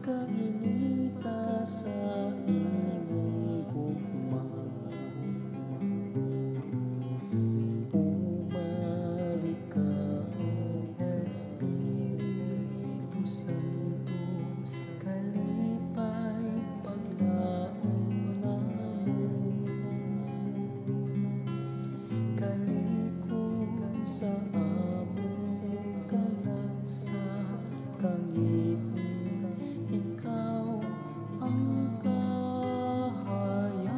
kainita sa imong gugma. Umali ka, Espiritu Santo, kalipay paglaom namon. Kalikon sa among kalasa, kangitong ikaw ang kahayag.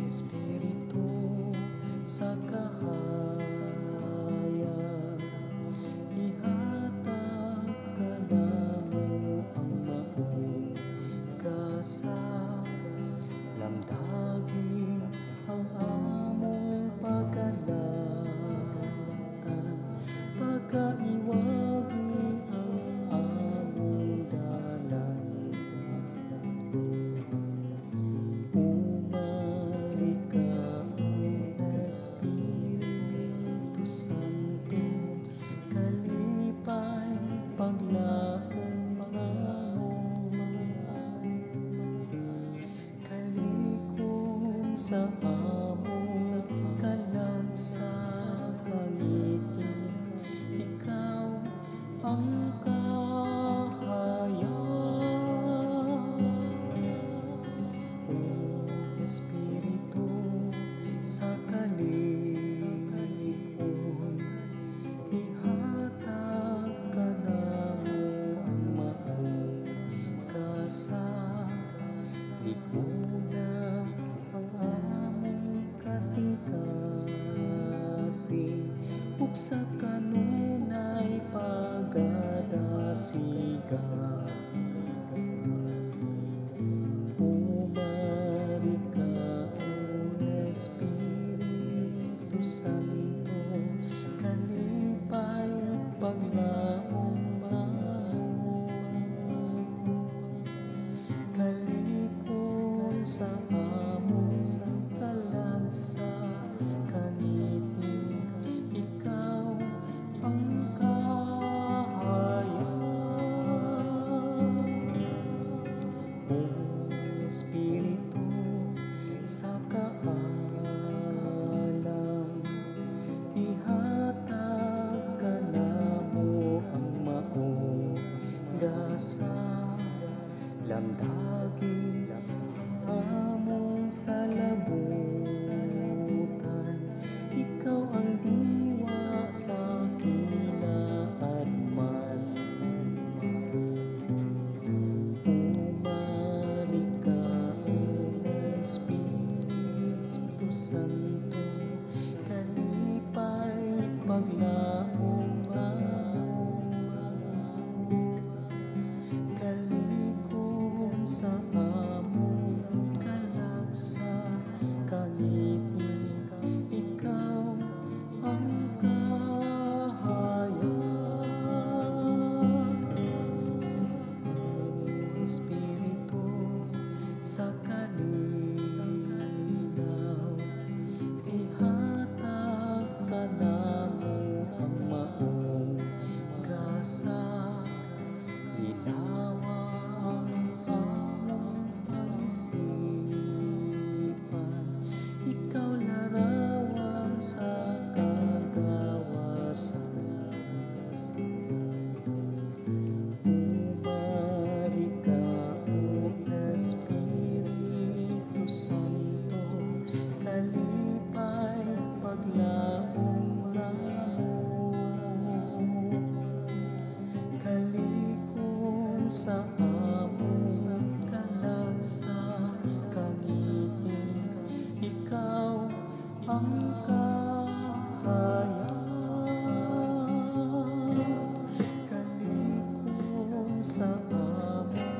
Espiritu sa kahayag, ihatag ka namo ang maong kasag. Lamdagi ang among pagkalatan, pagkaiwagi ang among dalan. Umali ka, Espiritu Santo, kalipay paglaom namon. Kalikon sa among kalagsa, kangitong ikaw ang kahayag. O Espiritu sa kalikon, ihatag ka namo ang maong kasag. Liguna ang among kasing-kasing, ug sa kanunay pagadasigan. Umali ka, O Espiritu Santo, kalipay paglaom namon. Kalikon sa among kalagsa, kangitong ikaw ang kahayag. O Espiritu sa kaalam, ihatag ka namo ang maong gasag. Lamdagi ang among salabutan, ikaw ang diwa sa kinaadman. Umali ka, O Espiritu Santo, kalipay paglaom namon. Kalikon sa among kalagsa, kangitong ikaw ang kahayag. O Espiritu sa kalinaw, ihatag ka namo ang maong kasag. Ginawa ang among pag-isipan, ikaw larawan sa kagawasan. Umali ka, O Espiritu Santo, kalipay paglaom namon. Kalikon sa among kalagsa, kangitong ikaw ang kahayag. Kalikon sa among